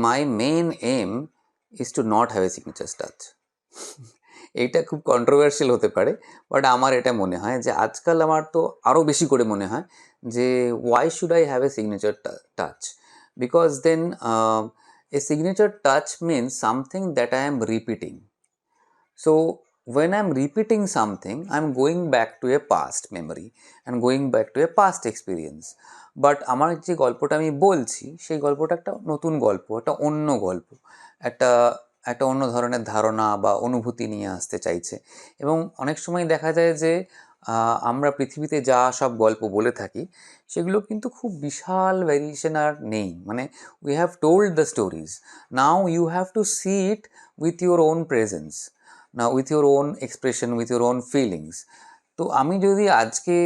my main aim is to not have a signature touch. এইটা খুব controversial হতে পারে, বাট আমার এটা মনে হয় যে আজকাল আমার তো আরও বেশি করে মনে হয় যে why should I have a signature touch, because then a signature touch means something that I am repeating. So when I'm repeating something, I'm going back to a past memory and going back to a past experience. But আমার যে গল্পটা আমি বলছি সেই গল্পটা একটা নতুন গল্প, একটা অন্য গল্প, একটা একটা অন্য ধরনের ধারণা বা অনুভূতি নিয়ে আসতে চাইছে। এবং অনেক সময় দেখা যায় যে আমরা পৃথিবীতে যা সব গল্প বলে থাকি সেগুলো কিন্তু খুব বিশাল ভ্যারিয়েশন আর নেই। মানে we have told the stories, now you have to see it with your own presence, না with your own expression, with your own feelings. তো আমি যদি আজকে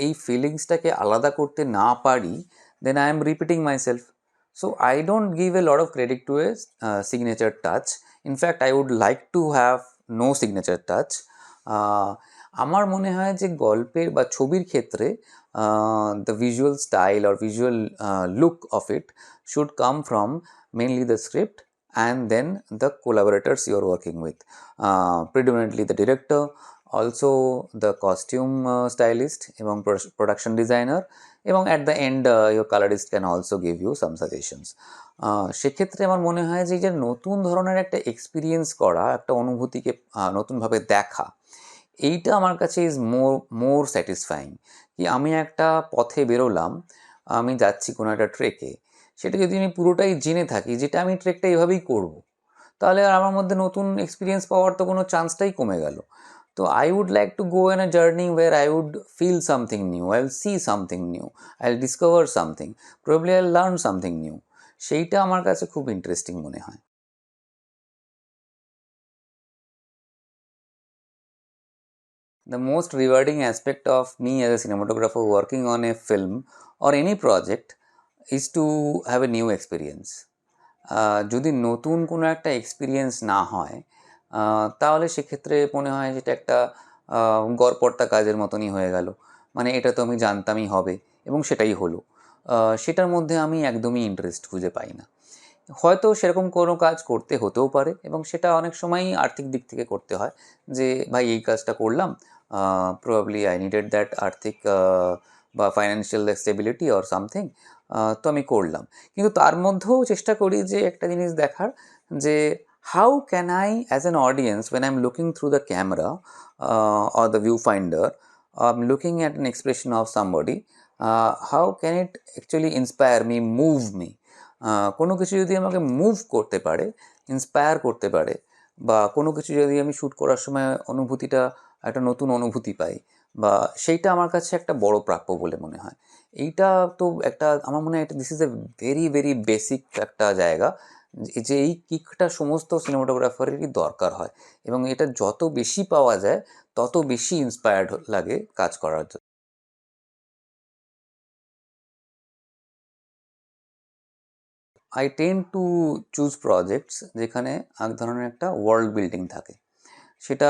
এই ফিলিংসটাকে আলাদা করতে না পারি, then I am repeating myself. So I don't give a lot of credit to a signature touch. In fact I would like to have no signature touch. আমার মনে হয় যে গল্পের বা ছবির ক্ষেত্রে the visual style or visual look of it should come from mainly the script and then the collaborators you are working with, predominantly the director, also the costume stylist এবং production designer, এবং at the end your colorist can also give you some suggestions. সেক্ষেত্রে আমার মনে হয় যে যে নতুন ধরনের একটা এক্সপিরিয়েন্স করা, একটা অনুভূতিকে নতুনভাবে দেখা, এইটা আমার কাছে ইজ মোর স্যাটিসফাইং। কি আমি একটা পথে বেরোলাম, আমি যাচ্ছি কোনো একটা ট্রেকে, সেটা যদি আমি পুরোটাই জেনে থাকি যেটা আমি ট্রেকটা এভাবেই করব, তাহলে আর আমার মধ্যে নতুন এক্সপিরিয়েন্স পাওয়ার তো কোনো চান্সটাই কমে গেল। তো I would like to go in a journey where I would feel something new, I will see something new, I will discover something, probably I will learn something new. সেইটা আমার কাছে খুব ইন্টারেস্টিং মনে হয়। The most rewarding aspect of me as a cinematographer working on a film or any project is to have a new experience. যদি নতুন কোনো একটা এক্সপিরিয়েন্স না হয়, তাহলে সেক্ষেত্রে মনে হয় যেটা একটা গড়পড়তা কাজের মতনই হয়ে গেল। মানে এটা তো আমি জানতামই হবে এবং সেটাই হলো। সেটার মধ্যে আমি একদমই ইন্টারেস্ট খুঁজে পাই না। হয়তো সেরকম কোনো কাজ করতে হতেও পারে এবং সেটা অনেক সময়ই আর্থিক দিক থেকে করতে হয়, যে ভাই এই কাজটা করলাম, প্রবাবলি আই নিডেড দ্যাট আর্থিক বা ফাইন্যান্সিয়াল স্টেবিলিটি অর সামথিং, তো আমি করলাম। কিন্তু তার মধ্যেও চেষ্টা করি যে একটা জিনিস দেখার, যে how can I as an audience when I'm looking through the camera or the viewfinder, I'm looking at an expression of somebody, how can it actually inspire me, move me? কোনো কিছু যদি আমাকে মুভ করতে পারে, inspire করতে পারে, বা কোনো কিছু যদি আমি শ্যুট করার সময় অনুভূতিটা একটা নতুন অনুভূতি পাই, বা সেইটা আমার কাছে একটা বড় প্রাপ্য বলে মনে হয়। এইটা তো একটা আমার মনে হয় এটা this is a very very basic একটা জায়গা, যে এই কিকটা সমস্ত সিনেমাটোগ্রাফারেরই দরকার হয়, এবং এটা যত বেশি পাওয়া যায় তত বেশি ইন্সপায়ার্ড লাগে কাজ করার জন্য। I tend to choose projects যেখানে এক ধরনের একটা ওয়ার্ল্ড বিল্ডিং থাকে। সেটা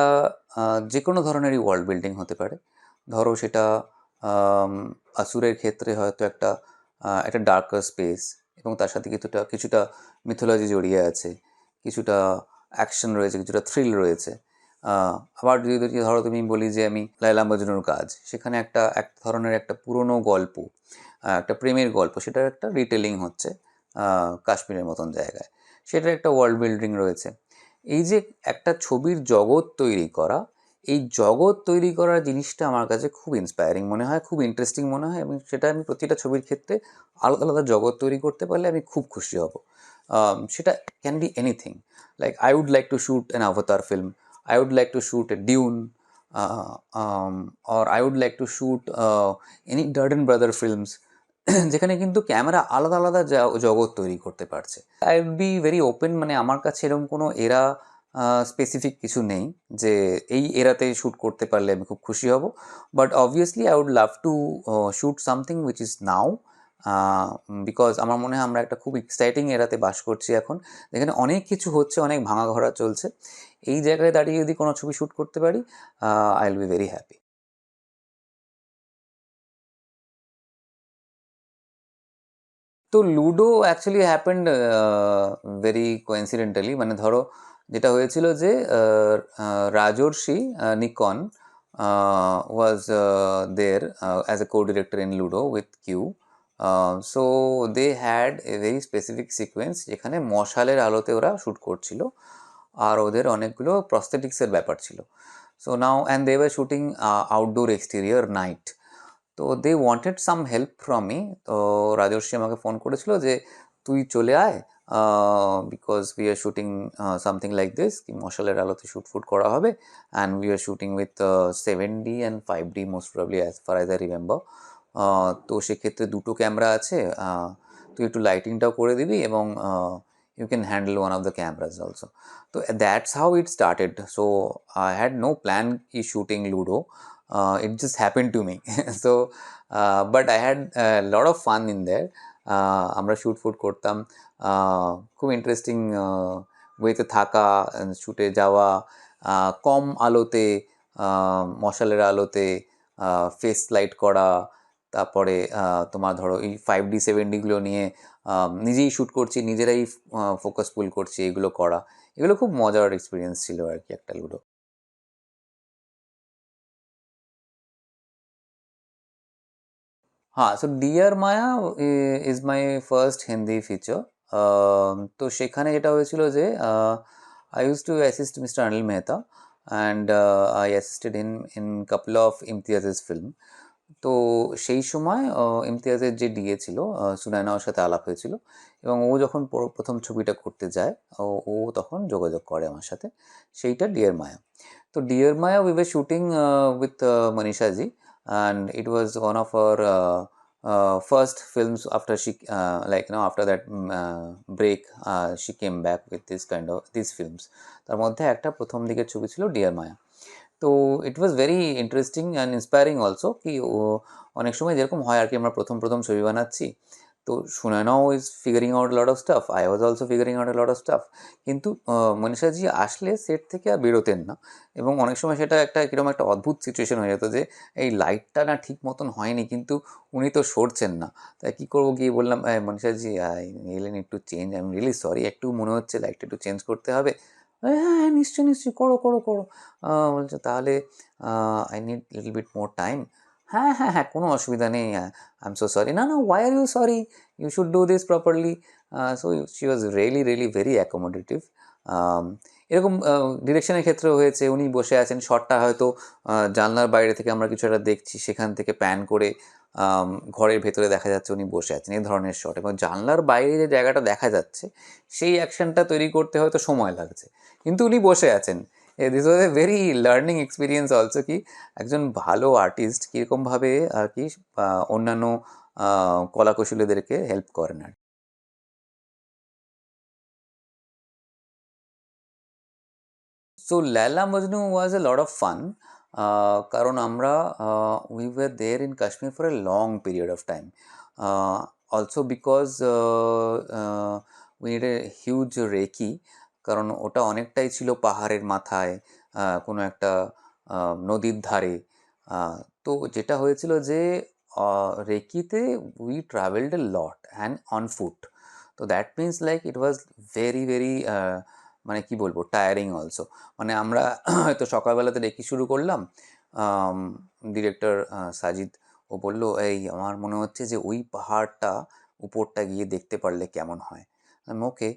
যে কোনো ধরনেরই ওয়ার্ল্ড বিল্ডিং হতে পারে। ধরো সেটা আসুরের ক্ষেত্রে হয়তো একটা একটা ডার্কার স্পেস এবং তার সাথে কিছুটা কিছুটা মিথোলজি জড়িয়ে আছে, কিছুটা অ্যাকশন রয়েছে, কিছুটা থ্রিল রয়েছে। আবার যদি ধরো তুমি বলি যে আমি লায়লা মজনুর কাজ, সেখানে একটা এক ধরনের একটা পুরনো গল্প, একটা প্রেমের গল্প, সেটার একটা রিটেলিং হচ্ছে কাশ্মীরের মতন জায়গায়, সেটার একটা ওয়ার্ল্ড বিল্ডিং রয়েছে। এই যে একটা ছবির জগৎ তৈরি করা, এই জগৎ তৈরি করার জিনিসটা আমার কাছে খুব ইন্সপায়ারিং মনে হয়, খুব ইন্টারেস্টিং মনে হয়, এবং সেটা আমি প্রতিটা ছবির ক্ষেত্রে আলাদা আলাদা জগৎ তৈরি করতে পারলে আমি খুব খুশি হব। সেটা can be anything, like I would like to shoot an Avatar film, I would like to shoot a Dune, or I would like to shoot any Darden Brother films যেখানে কিন্তু ক্যামেরা আলাদা আলাদা জগৎ তৈরি করতে পারছে। I would be very open, মানে আমার কাছে এরকম কোনো এরা স্পেসিফিক কিছু নেই যে এই এরাতে শ্যুট করতে পারলে আমি খুব খুশি হব। But obviously I would love to shoot something which is now, because আমার মনে হয় আমরা একটা খুব এক্সাইটিং এরাতে বাস করছি এখন, যেখানে অনেক কিছু হচ্ছে, অনেক ভাঙাঘোরা চলছে। এই জায়গায় দাঁড়িয়ে যদি কোনো ছবি শ্যুট করতে পারি, I will be very happy. তো Ludo actually happened very coincidentally, মানে ধরো যেটা হয়েছিল যে রাজর্ষি নিকন was there as a co director in Ludo with Q. So they had a very specific sequence যেখানে মশালের আলোতে ওরা শ্যুট করছিল, আর ওদের অনেকগুলো প্রস্থেটিক্সের ব্যাপার ছিল। So now and they were shooting outdoor exterior night. তো they wanted some help from me. তো রাজর্ষি আমাকে ফোন করেছিল যে তুই চলে আয়, because we are shooting something like this, কি মশালের আলোতে শ্যুট ফুট করা হবে, and we are shooting with 7D and 5D most probably as far as I remember. তো সেক্ষেত্রে দুটো ক্যামেরা আছে, তুই একটু লাইটিংটাও করে দিবি এবং you can handle one of the cameras also. So that's how it started. So I had no plan in shooting Ludo. It just happened to me. So but I had a lot of fun in there. আমরা shoot foot করতাম, খুব interesting ওয়েতে থাকা, শ্যুটে যাওয়া, কম আলোতে, মশালের আলোতে face light করা, তারপরে তোমার ধরো এই 5D 7Dগুলো নিয়ে নিজেই শ্যুট করছি, নিজেরাই ফোকাস পুল করছি, এগুলো করা, এগুলো খুব মজার এক্সপিরিয়েন্স ছিল আর কি একটা লুডো। হ্যাঁ, so Dear Maya is my first Hindi feature. তো সেখানে যেটা হয়েছিল যে I use to assist Mister Anil Mehta, and I assisted in couple of Imtiaz's film. তো সেই সময় ইমতিয়াজের যে ডিএ ছিল, সুনায়না ওর সাথে আলাপ হয়েছিল, এবং ও যখন প্রথম ছবিটা করতে যায়, ও তখন যোগাযোগ করে আমার সাথে, সেইটা ডিয়ার মায়া। তো Dear Maya we were shooting with Manishaji, and it was one of our first films after she like after that break, she came back with this kind of these films. তার মধ্যে একটা প্রথম দিকের ছবি ছিল ডিয়ার মায়া। তো it was very interesting and inspiring also, কি অনেক সময় যেরকম হয় আর কি, আমরা প্রথম প্রথম ছবি বানাচ্ছি, তো সুনয়নাও is figuring out lot of stuff, I was also figuring out lot of stuff. কিন্তু মনীষাজি আসলে সেট থেকে আর বেরোতেন না, এবং অনেক সময় সেটা একটা কীরকম একটা অদ্ভুত সিচুয়েশন হয়ে যেত যে এই লাইটটা না ঠিক মতন হয়নি, কিন্তু উনি তো সরছেন না, তাই কী করবো, গিয়ে বললাম Manishaji I really need to change, I am really sorry, একটু মনে হচ্ছে লাইটটা একটু চেঞ্জ করতে হবে। হ্যাঁ হ্যাঁ নিশ্চয়ই নিশ্চয়ই, করো করো করো। বলছে তাহলে I need little bit more time. হ্যাঁ হ্যাঁ হ্যাঁ, কোনো অসুবিধা নেই, আই এম সো সরি। না না, why are you sorry, you should do this properly. So she was really really very accommodative. এরকম ডিরেকশনের ক্ষেত্রেও হয়েছে, উনি বসে আছেন, শটটা হয়তো জানলার বাইরে থেকে আমরা কিছু একটা দেখছি, সেখান থেকে প্যান করে ঘরের ভেতরে দেখা যাচ্ছে উনি বসে আছেন, এই ধরনের শট, এবং জানলার বাইরে যে জায়গাটা দেখা যাচ্ছে সেই অ্যাকশনটা তৈরি করতে হয়তো সময় লাগছে, কিন্তু উনি বসে আছেন। This was a very learning experience also, কি একজন ভালো আর্টিস্ট কীরকমভাবে আর কি অন্যান্য কলাকুশলীদেরকে হেল্প করেন আর। So Laila Majnu was a lot of fun, কারণ আমরা we were there in Kashmir for a long period of time, also because we need a huge recce, কারণ ওটা অনেকটাই ছিল পাহাড়ের মাথায়, কোনো একটা নদীর ধারে। তো যেটা হয়েছিল যে রেকিতে we travelled a lot and on foot. তো that means like it was very very, মানে কি বলবো, টায়ারিং অলসো। মানে আমরা হয়তো সকালবেলাতে রেকি শুরু করলাম, ডিরেক্টর সাজিদ ও বললো এই আমার মনে হচ্ছে যে ওই পাহাড়টা উপরটা গিয়ে দেখতে পারলে কেমন হয়। ওকে,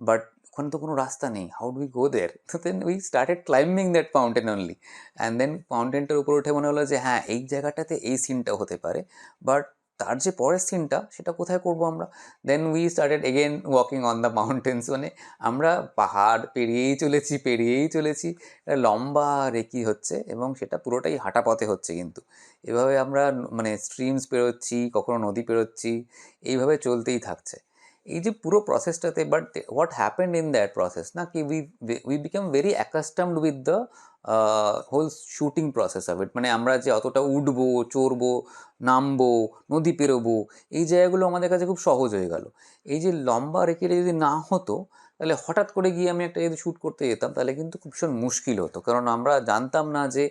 বাট ওখানে তো কোনো রাস্তা নেই, how do we go there? তো then we started climbing that mountain only, and then মাউন্টেনটার উপরে উঠে মনে হলো যে হ্যাঁ এই জায়গাটাতে এই সিনটা হতে পারে, বাট তার যে পরের সিনটা সেটা কোথায় করবো আমরা? Then we started again walking on the mountains, মানে আমরা পাহাড় পেরিয়েই চলেছি পেরিয়েই চলেছি, একটা লম্বা রেকি হচ্ছে, এবং সেটা পুরোটাই হাঁটা পথে হচ্ছে, কিন্তু এভাবে আমরা মানে স্ট্রিমস পেরোচ্ছি, কখনো নদী পেরোচ্ছি, এইভাবে চলতেই থাকছে এই যে পুরো প্রসেসটাতে। But what happened in that process না, কি we become very accustomed with the whole shooting process of it, মানে আমরা যে অতটা উঠবো, চড়বো, নামবো, নদী পেরোবো, এই জায়গাগুলো আমাদের কাছে খুব সহজ হয়ে গেল। এই যে লম্বা রেখে যদি না হতো, তাহলে হঠাৎ করে গিয়ে আমি একটা যদি শ্যুট করতে যেতাম, তাহলে কিন্তু খুব ভীষণ মুশকিল হতো, কারণ আমরা জানতাম না যে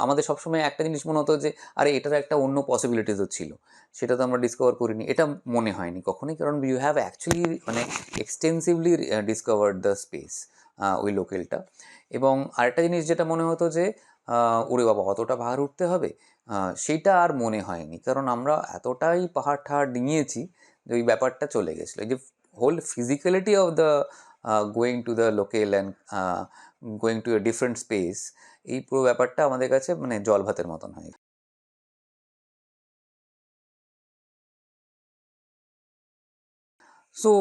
আমাদের সবসময় একটা জিনিস মনে হতো যে আরে এটার একটা অন্য পসিবিলিটিসও ছিল, সেটা তো আমরা ডিসকভার করিনি, এটা মনে হয়নি কখনোই, কারণ ইউ হ্যাভ অ্যাকচুয়ালি মানে এক্সটেন্সিভলি ডিসকভার্ড দ্য স্পেস ওই লোকেলটা। এবং আরেকটা জিনিস যেটা মনে হতো যে ওরে বাবা অতটা পাহাড় উঠতে হবে, সেইটা আর মনে হয়নি, কারণ আমরা এতটাই পাহাড় ঠাহাড় ডিঙিয়েছি যে ওই ব্যাপারটা চলে গেছিলো। এই যে whole physicality of the going to the locale and going to a different space, এই পুরো ব্যাপারটা আমাদের কাছে মানে জল ভাতের মতন হয়। So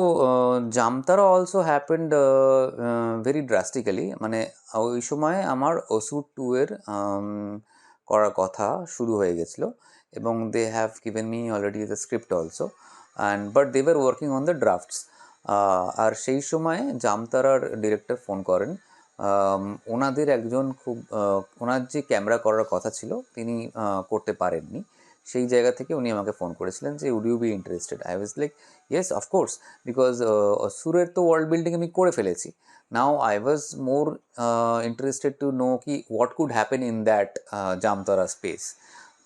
Jamtara also happened very drastically, মানে ওই সময় আমার ওসুর 2 এর করার কথা শুরু হয়ে গেছিলো, এবং they have given me already the script also, and but they were working on the drafts. আর সেই সময় জামতারার ডিরেক্টর ফোন করেন, ওনাদের একজন খুব ওনার যে ক্যামেরা করার কথা ছিল তিনি করতে পারেননি, সেই জায়গা থেকে উনি আমাকে ফোন করেছিলেন যে would you be interested. I was like yes of course, because সুরের তো ওয়ার্ল্ড বিল্ডিং আমি করে ফেলেছি। Now I was more interested to know কি what could happen in that Jamtara space.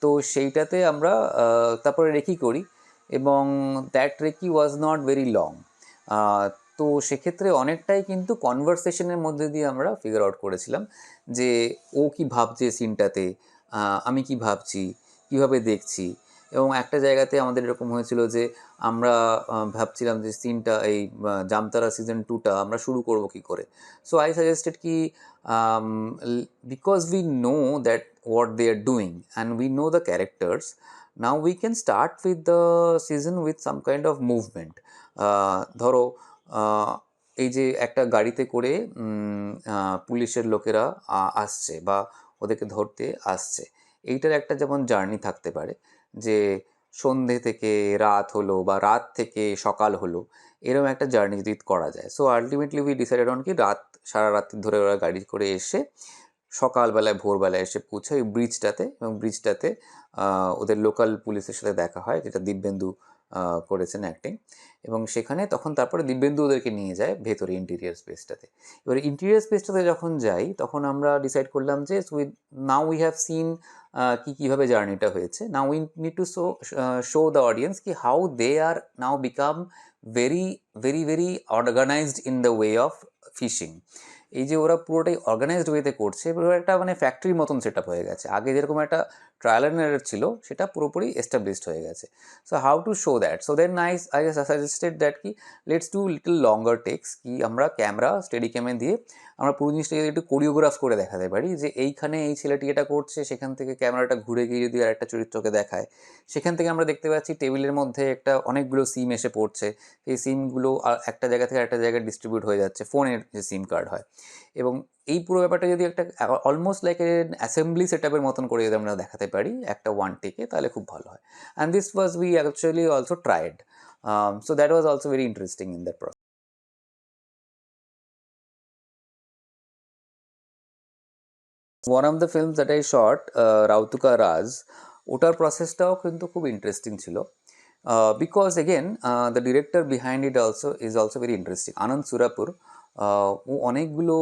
তো সেইটাতে আমরা তারপরে রেকি করি, এবং that recce was not very long. তো সেক্ষেত্রে অনেকটাই কিন্তু কনভারসেশনের মধ্যে দিয়ে আমরা ফিগার আউট করেছিলাম যে ও কি ভাবছে সিনটাতে, আমি কি ভাবছি, কিভাবে দেখছি। এবং একটা জায়গাতে আমাদের এরকম হয়েছিল যে আমরা ভাবছিলাম যে সিনটা এই জামতারা সিজন 2টা আমরা শুরু করব কি করে। সো আই সাজেস্টেড কি because we know that what they are doing and we know the characters, now we can start with the season with some kind of movement. ধরো এই যে একটা গাড়িতে করে পুলিশের লোকেরা আসছে বা ওদেরকে ধরতে আসছে, এইটার একটা যেমন জার্নি থাকতে পারে যে সন্ধে থেকে রাত হলো বা রাত থেকে সকাল হলো, এরকম একটা জার্নি যদি করা যায়। So ultimately we decided on কি রাত, সারা রাত্রি ধরে ওরা গাড়ি করে এসে সকালবেলায় ভোরবেলায় এসে পৌঁছায় ওই ব্রিজটাতে, এবং ব্রিজটাতে ওদের লোকাল পুলিশের সাথে দেখা হয়, যেটা দিব্যেন্দু করেছেন অ্যাক্টিং। এবং সেখানে তখন তারপরে দিব্যেন্দু ওদেরকে নিয়ে যায় ভেতরে ইন্টিরিয়ার স্পেসটাতে। এবারে ইন্টিরিয়ার স্পেসটাতে যখন যাই তখন আমরা ডিসাইড করলাম যে নাও উই হ্যাভ সিন কীভাবে জার্নিটা হয়েছে, now we need to show the audience কি how they are now become very very very organised in the way of fishing. এই যে ওরা পুরোটাই অর্গানাইজড ওয়েতে করছে, পুরো একটা মানে ফ্যাক্টরির মতন সেট আপ হয়ে গেছে। আগে যেরকম একটা ট্রায়াল অ্যান্ড এরর ছিল সেটা পুরোপুরি এস্টাবলিশড হয়ে গেছে। So how to show that, so then I suggested that কি let's do little longer takes, কি আমরা ক্যামেরা স্টেডি ক্যামে দিয়ে আমরা পুরো জিনিসটাকে একটু কোরিওগ্রাফ করে দেখাতে পারি যে এইখানে এই ছেলেটি এটা করছে, সেখান থেকে ক্যামেরাটা ঘুরে গিয়ে যদি আর একটা চরিত্রকে দেখায়, সেখান থেকে আমরা দেখতে পাচ্ছি টেবিলের মধ্যে একটা অনেকগুলো সিম এসে পড়ছে, এই সিমগুলো একটা জায়গা থেকে একটা জায়গায় ডিস্ট্রিবিউট হয়ে যাচ্ছে, ফোনের যে সিম কার্ড হয়। এবং এই পুরো ব্যাপারটা যদি একটা অলমোস্ট লাইক অ্যাসেম্বলি সেট আপের মতন করে যদি আমরা দেখাতে পারি একটা ওয়ান টেকে, তাহলে খুব ভালো হয়। And this was we actually also tried, so that was also very interesting in that process. One of the films that I shot, রাউতুকা রাজ, ওটার প্রসেসটাও কিন্তু খুব ইন্টারেস্টিং ছিল, because again the director behind it also is also very interesting, আনন্দ সুরাপুর। ও অনেকগুলো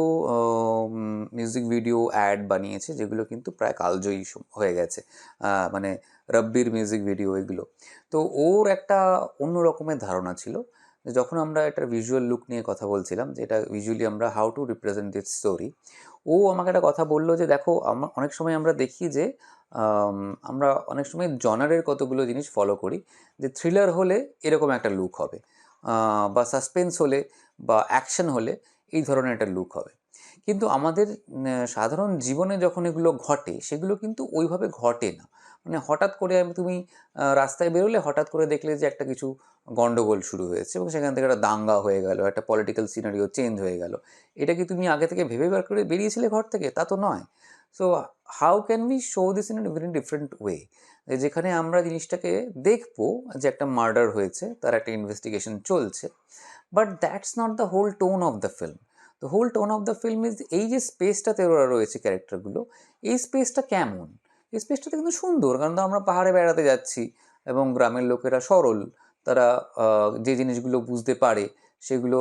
music video add বানিয়েছে যেগুলো কিন্তু প্রায় কালজয়ী হয়ে গেছে, মানে রব্বির মিউজিক ভিডিও এগুলো। তো ওর একটা অন্য রকমের ধারণা ছিল যে যখন আমরা এটার ভিজুয়াল লুক নিয়ে কথা বলছিলাম যে এটা ভিজুয়ালি আমরা how to represent this story, ও আমাকে একটা কথা বললো যে দেখো অনেক সময় আমরা দেখি যে আমরা অনেক সময় জনারের কতগুলো জিনিস ফলো করি, যে থ্রিলার হলে এরকম একটা লুক হবে, বা সাসপেন্স হলে বা অ্যাকশন হলে এই ধরনের একটা লুক হবে। কিন্তু আমাদের সাধারণ জীবনে যখন এগুলো ঘটে সেগুলো কিন্তু ওইভাবে ঘটে না। মানে হঠাৎ করে তুমি রাস্তায় বেরোলে হঠাৎ করে দেখলে যে একটা কিছু গন্ডগোল শুরু হয়েছে এবং সেখান থেকে একটা দাঙ্গা হয়ে গেল, একটা পলিটিক্যাল সিনারিও চেঞ্জ হয়ে গেল। এটা কি তুমি আগে থেকে ভেবে বার করে বেরিয়েছিলে ঘর থেকে? তা তো নয়। So how can we show this in a very different way, যেখানে আমরা জিনিসটাকে দেখবো যে একটা মার্ডার হয়েছে, তার একটা ইনভেস্টিগেশন চলছে, but that's not the whole tone of the film. The whole tone of the film is এই যে স্পেসটাতে ওরা রয়েছে ক্যারেক্টারগুলো, এই স্পেসটা কেমন, এই স্পেসটাতে কিন্তু সুন্দর, কারণ তো আমরা পাহাড়ে বেড়াতে যাচ্ছি এবং গ্রামের লোকেরা সরল, তারা যে জিনিসগুলো বুঝতে পারে সেগুলো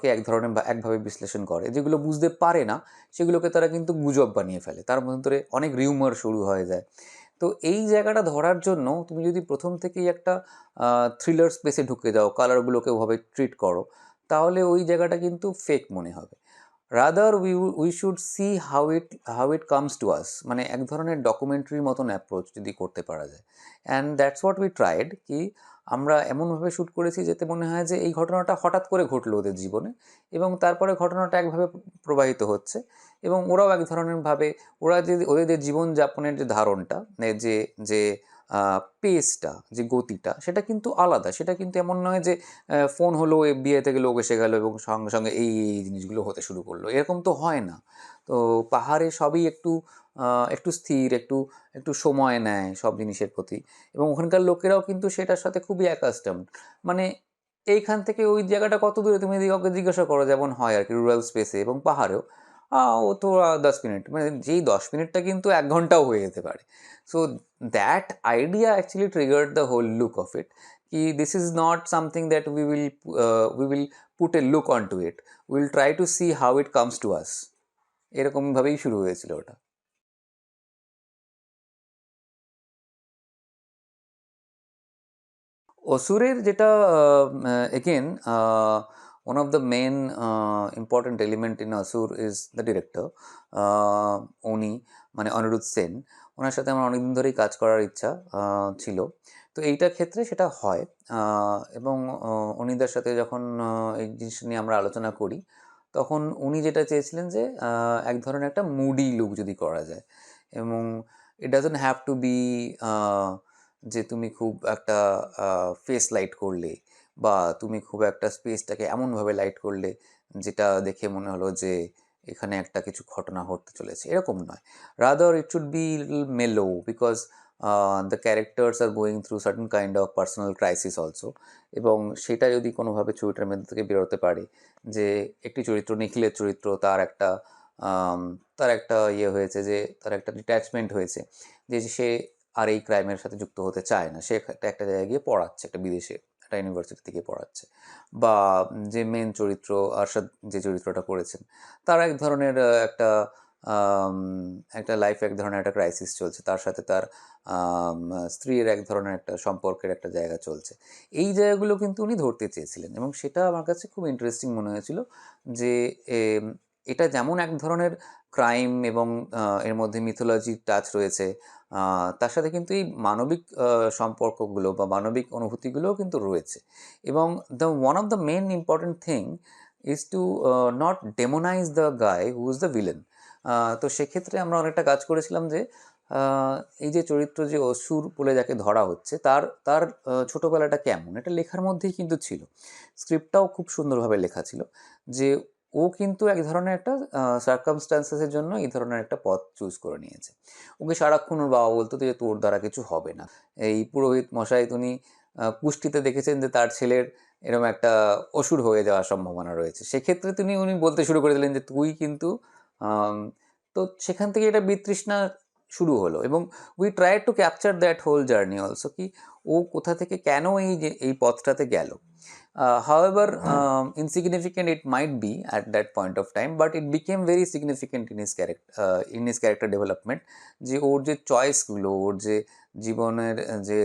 কে এক ধরনের বা একভাবে বিশ্লেষণ করে, যেগুলো বুঝতে পারে না সেগুলোকে তারা কিন্তু গুজব বানিয়ে ফেলে, তার মধ্যে অনেক রিউমার শুরু হয়ে যায়। তো এই জায়গাটা ধরার জন্য তুমি যদি প্রথম থেকেই একটা থ্রিলার স্পেসে ঢুকে যাও, কালারগুলোকে ওভাবে ট্রিট করো, তাহলে ওই জায়গাটা কিন্তু ফেক মনে হবে। Rather we should see how it comes to আস, মানে এক ধরনের ডকুমেন্টারির মতন অ্যাপ্রোচ যদি করতে পারা যায়। And that's what we tried, কি আমরা এমনভাবে শ্যুট করেছি যাতে মনে হয় যে এই ঘটনাটা হঠাৎ করে ঘটলো ওদের জীবনে, এবং তারপরে ঘটনাটা একভাবে প্রবাহিত হচ্ছে, এবং ওরাও এক ধরনের ভাবে, ওরা যে ওদের যে জীবনযাপনের যে ধারণটা, যে যে পেসটা, যে গতিটা, সেটা কিন্তু আলাদা। সেটা কিন্তু এমন নয় যে ফোন হলো, এফবিআই থেকে লোক এসে গেল এবং সঙ্গে সঙ্গে এই জিনিসগুলো হতে শুরু করলো, এরকম তো হয় না। তো পাহাড়ে সবই একটু একটু স্থির, একটু একটু সময় নেয় সব জিনিসের প্রতি, এবং ওখানকার লোকেরাও কিন্তু সেটার সাথে খুবই অ্যাকাস্টমড। মানে এইখান থেকে ওই জায়গাটা কত দূরে তুমি যদি কাউকে জিজ্ঞাসা করো, যেমন হয় আর কি রুরাল স্পেসে এবং পাহাড়েও, ও তো 10 মিনিট, মানে যেই 10 মিনিটটা কিন্তু 1 ঘন্টাও হয়ে যেতে পারে। So that idea actually triggered the whole look of it, কি this is not something that we will put a look on to it, will try to see how it comes to us. এরকমভাবেই শুরু হয়েছিল ওটা। অসুরের যেটা, again, one of the main important element in অসুর is the director, উনি মানে অনিরুদ্ধ সেন। ওনার সাথে আমার অনেকদিন ধরেই কাজ করার ইচ্ছা ছিল। তো এইটার ক্ষেত্রে সেটা হয়, এবং অনিদার সাথে যখন এই জিনিস নিয়ে আমরা আলোচনা করি, তখন উনি যেটা চেয়েছিলেন যে এক ধরনের একটা মুডি লুক যদি করা যায়, এবং it doesn't have to be যে তুমি খুব একটা ফেস লাইট করলে, বা তুমি খুব একটা স্পেসটাকে এমনভাবে লাইট করলে যেটা দেখে মনে হলো যে এখানে একটা কিছু ঘটনা ঘটতে চলেছে, এরকম নয়। Rather it should be little mellow, because the characters are going through certain kind of personal crisis also, এবং সেটা যদি কোনোভাবে ছবিটার মধ্যে থেকে বেরোতে পারে, যে একটি চরিত্র, নিখিলের চরিত্র, আম, তার একটা ইয়ে হয়েছে, যে তার একটা ডিট্যাচমেন্ট হয়েছে, যে সে আর এই ক্রাইমের সাথে যুক্ত হতে চায় না, সে একটা একটা জায়গায় গিয়ে পড়াচ্ছে, একটা বিদেশে একটা ইউনিভার্সিটি থেকে পড়াচ্ছে। বা যে মেন চরিত্র আরশাদ, যে চরিত্রটা করেছেন, তার এক ধরনের আম, একটা লাইফে এক ধরনের একটা ক্রাইসিস চলছে, তার সাথে তার আম, স্ত্রীর এক ধরনের একটা সম্পর্কের একটা জায়গা চলছে। এই জায়গাগুলো কিন্তু উনি ধরতে চেয়েছিলেন, এবং সেটা আমার কাছে খুব ইন্টারেস্টিং মনে হয়েছিল, যে এম, এটা যেমন এক ধরনের ক্রাইম, এবং এর মধ্যে মিথোলজির টাচ রয়েছে, তার সাথে কিন্তু এই মানবিক সম্পর্কগুলো বা মানবিক অনুভূতিগুলোও কিন্তু রয়েছে। এবং one of the main important thing is to not demonize the guy who is the villain. তো সেক্ষেত্রে আমরা অনেকটা কাজ করেছিলাম, যে এই যে চরিত্র, যে অসুর বলে যাকে ধরা হচ্ছে, তার তার ছোটোবেলাটা কেমন, এটা লেখার মধ্যেই কিন্তু ছিল। স্ক্রিপ্টটাও খুব সুন্দরভাবে লেখা ছিল, যে ও কিন্তু এক ধরনের একটা সার্কামস্টান্সেসের জন্য এই ধরনের একটা পথ চুজ করে নিয়েছে। ওকে সারাক্ষণ ওর বাবা বলতো যে তোর দ্বারা কিছু হবে না। এই পুরোহিত মশাই, তিনি কুষ্টিতে দেখেছেন যে তার ছেলের এরকম একটা অসুর হয়ে যাওয়ার সম্ভাবনা রয়েছে, সেক্ষেত্রে উনি বলতে শুরু করে দিলেন যে তুই কিন্তু আম, তো সেখান থেকে এটা বিতৃষ্ণা শুরু হলো, এবং we try to capture that whole journey also, কি ও কোথা থেকে কেন এই যে এই পথটাতে গেল। However, insignificant it might be at that point of time, but it became very significant in his character development, যে ওর যে চয়েসগুলো, ওর যে জীবনের যে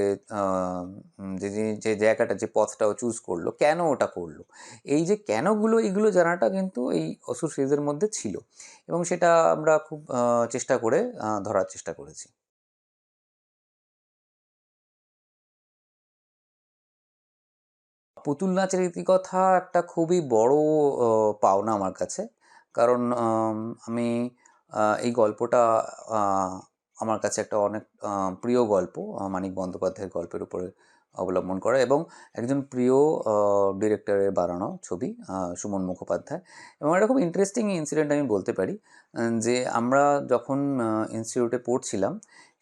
যে জায়গাটা, যে পথটা ও চুজ করলো, কেন ওটা করলো, এই যে কেনগুলো, এইগুলো জানাটা কিন্তু এই অসুর সিরিজের মধ্যে ছিল, এবং সেটা আমরা খুব চেষ্টা করে ধরার চেষ্টা করেছি। পুতুল নাচের ইতিকথা একটা খুবই বড় পাওনা আমার কাছে। কারণ আমি এই গল্পটা, আহ, আমার কাছে একটা অনেক প্রিয় গল্প, মানিক বন্দ্যোপাধ্যায়ের গল্পের উপরে অবলম্বন করা, এবং একজন প্রিয় ডিরেক্টরের বানানো ছবি, সুমন মুখোপাধ্যায়। এবং একটা খুব ইন্টারেস্টিং ইনসিডেন্ট আমি বলতে পারি, যে আমরা যখন ইনস্টিটিউটে পড়ছিলাম,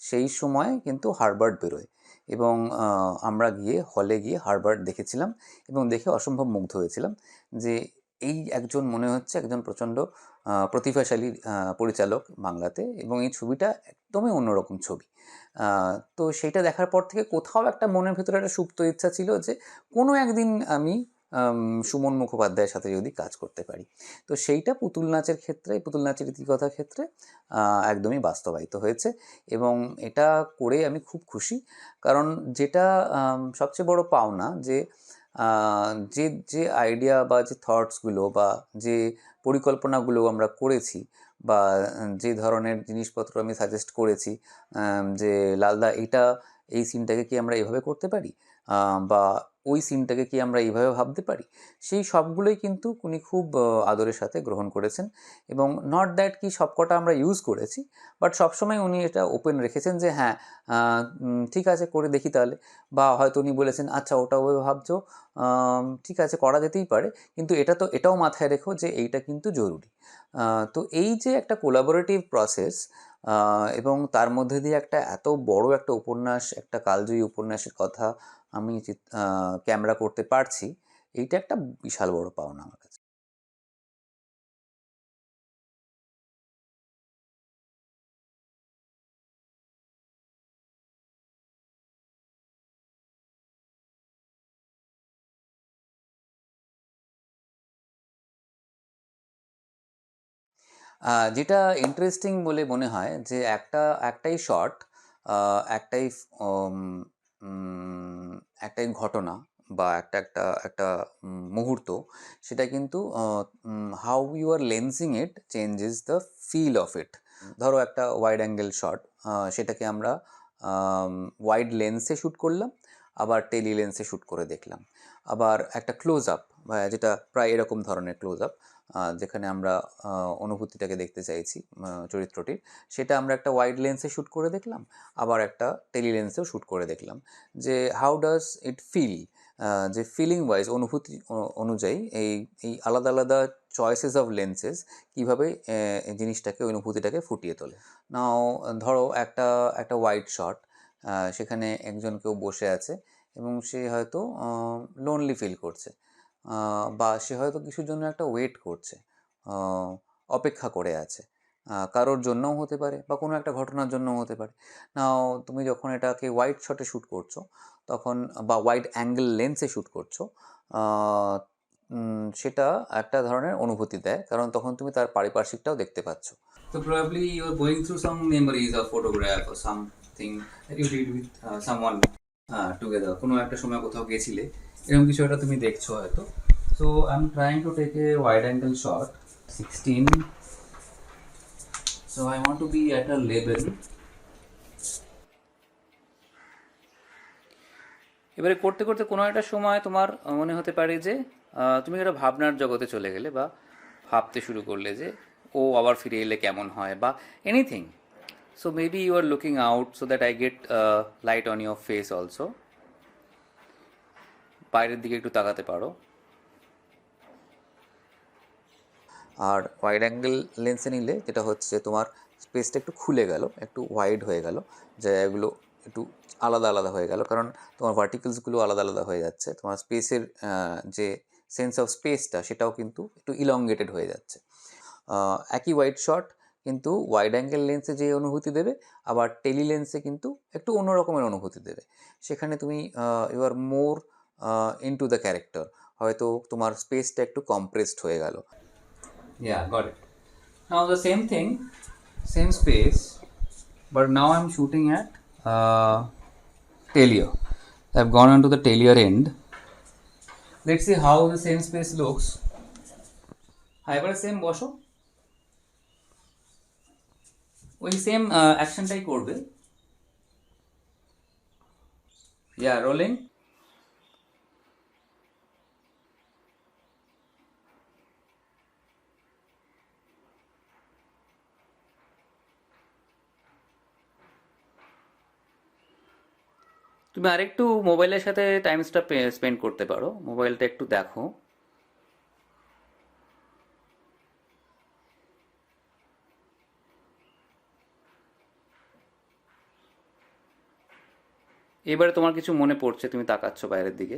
সেই সময় কিন্তু হারবার্ট বেরোয়, এবং আমরা গিয়ে হলে গিয়ে হারবার্ট দেখেছিলাম, এবং দেখে অসম্ভব মুগ্ধ হয়েছিলাম, যে এই একজন মনে হচ্ছে একজন প্রচণ্ড প্রতিভাশালী পরিচালক বাংলাতে, এবং এই ছবিটা একদমই অন্যরকম ছবি। তো সেইটা দেখার পর থেকে কোথাও একটা মনের ভেতরে একটা সুপ্ত ইচ্ছা ছিল, যে কোনো একদিন আমি সুমন মুখোপাধ্যায়ের সাথে যদি কাজ করতে পারি। তো সেইটা পুতুল নাচের ক্ষেত্রে, পুতুল নাচের ইতিকথার ক্ষেত্রে একদমই বাস্তবায়িত হয়েছে এবং এটা করে আমি খুব খুশি। কারণ যেটা সবচেয়ে বড় পাওনা যে যে যে আইডিয়া বা যে থটসগুলো বা যে পরিকল্পনাগুলো আমরা করেছি বা যে ধরনের জিনিসপত্র আমি সাজেস্ট করেছি, যে লালদা এটা এই সিনটাকে কি আমরা এভাবে করতে পারি, বা ওই সিনটাকে কি আমরা এইভাবে ভাবতে পারি, সেই সবগুলোই কিন্তু উনি খুব আদরের সাথে গ্রহণ করেছেন। এবং নট দ্যাট কি সবকটা আমরা ইউজ করেছি, বাট সবসময় উনি এটা ওপেন রেখেছেন যে হ্যাঁ, ঠিক আছে করে দেখি তাহলে। বা হয়তো উনি বলেছেন আচ্ছা ওটা ওভাবে ভাবছো, ঠিক আছে করা যেতেই পারে, কিন্তু এটাও মাথায় রেখো যে এইটা কিন্তু জরুরি। তো এই যে একটা কোলাবোরেটিভ প্রসেস, এবং তার মধ্যে দিয়ে একটা এত বড় একটা উপন্যাস, একটা কালজয়ী উপন্যাসের কথা আমি ক্যামেরা করতে পারছি, এইটা একটা বিশাল বড় পাওনা আমার কাছে। যেটা ইন্টারেস্টিং বলে মনে হয় যে একটাই শট, একটাই উম, উম, একটাই ঘটনা বা একটা একটা একটা মুহূর্ত, সেটা কিন্তু how you are lensing it changes the feel of it. ধরো একটা ওয়াইড অ্যাঙ্গেল শট, সেটাকে আমরা ওয়াইড লেন্সে শ্যুট করলাম, আবার টেলি লেন্সে শ্যুট করে দেখলাম। আবার একটা ক্লোজ আপ, যেটা প্রায় এরকম ধরনের ক্লোজ আপ, যেখানে আমরা অনুভূতিটাকে দেখতে চাইছি চরিত্রটির, সেটা আমরা একটা ওয়াইড লেন্সে শ্যুট করে দেখলাম, আবার একটা টেলি লেন্সেও শ্যুট করে দেখলাম, যে হাউ ডাজ ইট ফিল, যে ফিলিং ওয়াইজ অনুভূতি অনুযায়ী এই এই আলাদা আলাদা চয়েসেস অফ লেন্সেস কীভাবে এই জিনিসটাকে, অনুভূতিটাকে ফুটিয়ে তোলে। নাও ধরো একটা একটা ওয়াইড শট, সেখানে একজন কেউ বসে আছে এবং সে হয়তো লোনলি ফিল করছে, বা সে হয়তো কিছুর জন্য একটা ওয়েট করছে, আহ, অপেক্ষা করে আছে, কারোর জন্যও হতে পারে বা কোনো একটা ঘটনার জন্যও হতে পারে। নাও তুমি যখন এটাকে ওয়াইড শটে শ্যুট করছো তখন, বা ওয়াইড অ্যাঙ্গেল লেন্সে শ্যুট করছো, সেটা একটা ধরনের অনুভূতি দেয়, কারণ তখন তুমি তার পারিপার্শ্বিকটাও দেখতে পাচ্ছ। So probably you are going through some memories of photograph or something that you did with someone together. কোনো একটা সময় কোথাও গেছিলে, এরকম কিছু একটা তুমি দেখছো হয়তো। So I'm trying to take a wide angle shot, 16. So I want to be at a level. এবারে করতে করতে কোনো একটা সময় তোমার মনে হতে পারে যে তুমি একটা ভাবনার জগতে চলে গেলে বা ভাবতে শুরু করলে যে ও আবার ফিরে এলে কেমন হয় বা anything. So maybe you are looking out so that I get light on your face also. বাইরের দিকে একটু তাকাতে পারো। আর ওয়াইড অ্যাঙ্গেল লেন্সে নিলে যেটা হচ্ছে তোমার স্পেসটা একটু খুলে গেল, একটু ওয়াইড হয়ে গেল, জায়গাগুলো একটু আলাদা আলাদা হয়ে গেল, কারণ তোমার ভার্টিকেলসগুলো আলাদা আলাদা হয়ে যাচ্ছে, তোমার স্পেসের যে সেন্স অফ স্পেসটা সেটাও কিন্তু একটু ইলংগেটেড হয়ে যাচ্ছে। একই ওয়াইড শট কিন্তু ওয়াইড অ্যাঙ্গেল লেন্সে যে অনুভূতি দেবে, আবার টেলি লেন্সে কিন্তু একটু অন্য রকমের অনুভূতি দেবে। সেখানে তুমি you are more into the character, হয়তো তোমার স্পেসটা একটু কম্প্রেসড হয়ে গেল। Yeah, got it. Now the same thing, same space, but now I'm shooting at tailor. I've gone on to the tailor end. Let's see how the same space looks. এবারে same বসো, ওই same অ্যাকশনটাই করবে। ইয়া, rolling. তুমি আরেকটু মোবাইলের সাথে টাইমসটা spend করতে পারো, মোবাইলটা একটু দেখো। এবারে তোমার কিছু মনে পড়ছে, তুমি তাকাচ্ছ বাইরের দিকে।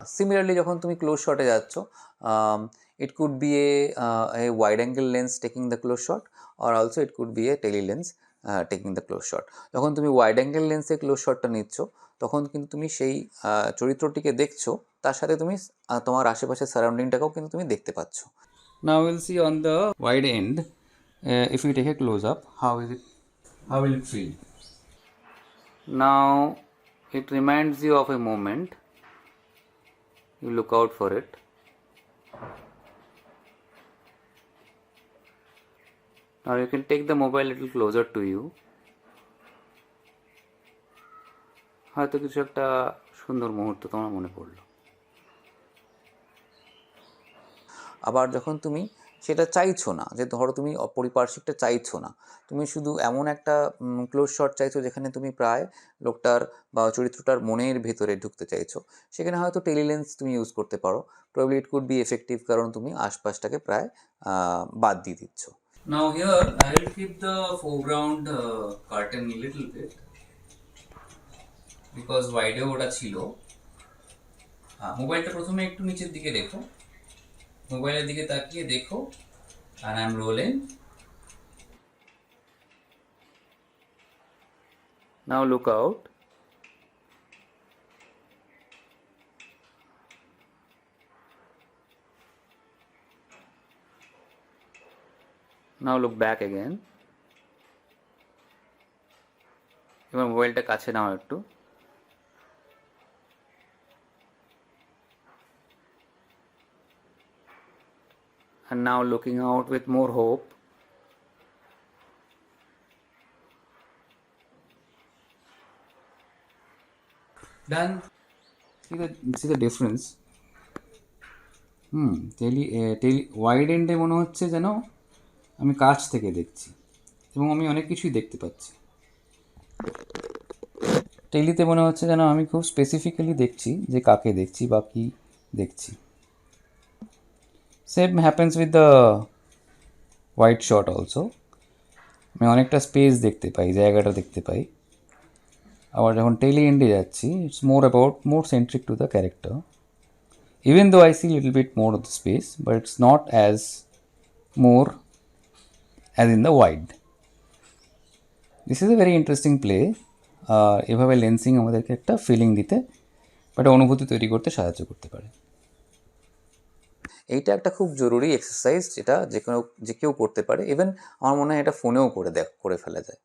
সিমিলারলি যখন তুমি ক্লোজ শটে যাচ্ছ, It could be a wide angle lens taking the close shot, or also it could be a tele lens taking the close shot. যখন তুমি ওয়াইড অ্যাঙ্গেল লেন্সে ক্লোজ শটটা নিচ্ছ তখন কিন্তু তুমি সেই চরিত্রটিকে দেখছো, তার সাথে তুমি তোমার আশেপাশের সারাউন্ডিংটাকেও কিন্তু তুমি দেখতে পাচ্ছ। Now we'll see on the wide end, if we take a close up, how will it feel? Now it reminds you of a moment. You look out for it. Now you can take the mobile a little closer to you. হয়তো কিছু একটা সুন্দর মুহূর্ত তোমার মনে পড়লো। আবার যখন তুমি সেটা চাইছো না, যে ধরো তুমি পরিপার্শ্বিকটা চাইছো না, তুমি শুধু এমন একটা ক্লোজ শট চাইছো যেখানে তুমি প্রায় লোকটার বা চরিত্রটার মনের ভেতরে ঢুকতে চাইছো, সেখানে হয়তো টেলিলেন্স তুমি ইউজ করতে পারো। Probably it could be effective, কারণ তুমি আশপাশটাকে প্রায় বাদ দিয়ে দিচ্ছ। Now here I will keep the foreground curtain a little bit because ওয়াইডে ওটা ছিল। মোবাইলটা প্রথমে একটু নিচের দিকে রেখো, মোবাইলের দিকে তাকিয়ে দেখো, and I'm rolling. Now look out. Now look back again. এবার মোবাইলটা কাছে নাও একটু। And now looking out with more hope. Done. See the difference. Wide এন্ডে মনে হচ্ছে যেন আমি কাছ থেকে দেখছি এবং আমি অনেক কিছুই দেখতে পাচ্ছি। টেলিতে মনে হচ্ছে যেন আমি খুব স্পেসিফিক্যালি দেখছি যে কাকে দেখছি বা কী দেখছি। Same happens with the wide shot also. আমি অনেকটা স্পেস দেখতে পাই, জায়গাটা দেখতে পাই। আবার যখন টেলি এন্ডে যাচ্ছি, it's more centric to the character, even though I see little bit more of the space, but it's not as more as in the wide. This is a very interesting play. এভাবে lensing আমাদেরকে একটা feeling দিতে বা একটা অনুভূতি তৈরি করতে সাহায্য করতে পারে। এইটা একটা খুব জরুরি এক্সারসাইজ, যেটা যে কেউ করতে পারে। ইভেন আমার মনে হয় এটা ফোনেও করে ফেলা যায়।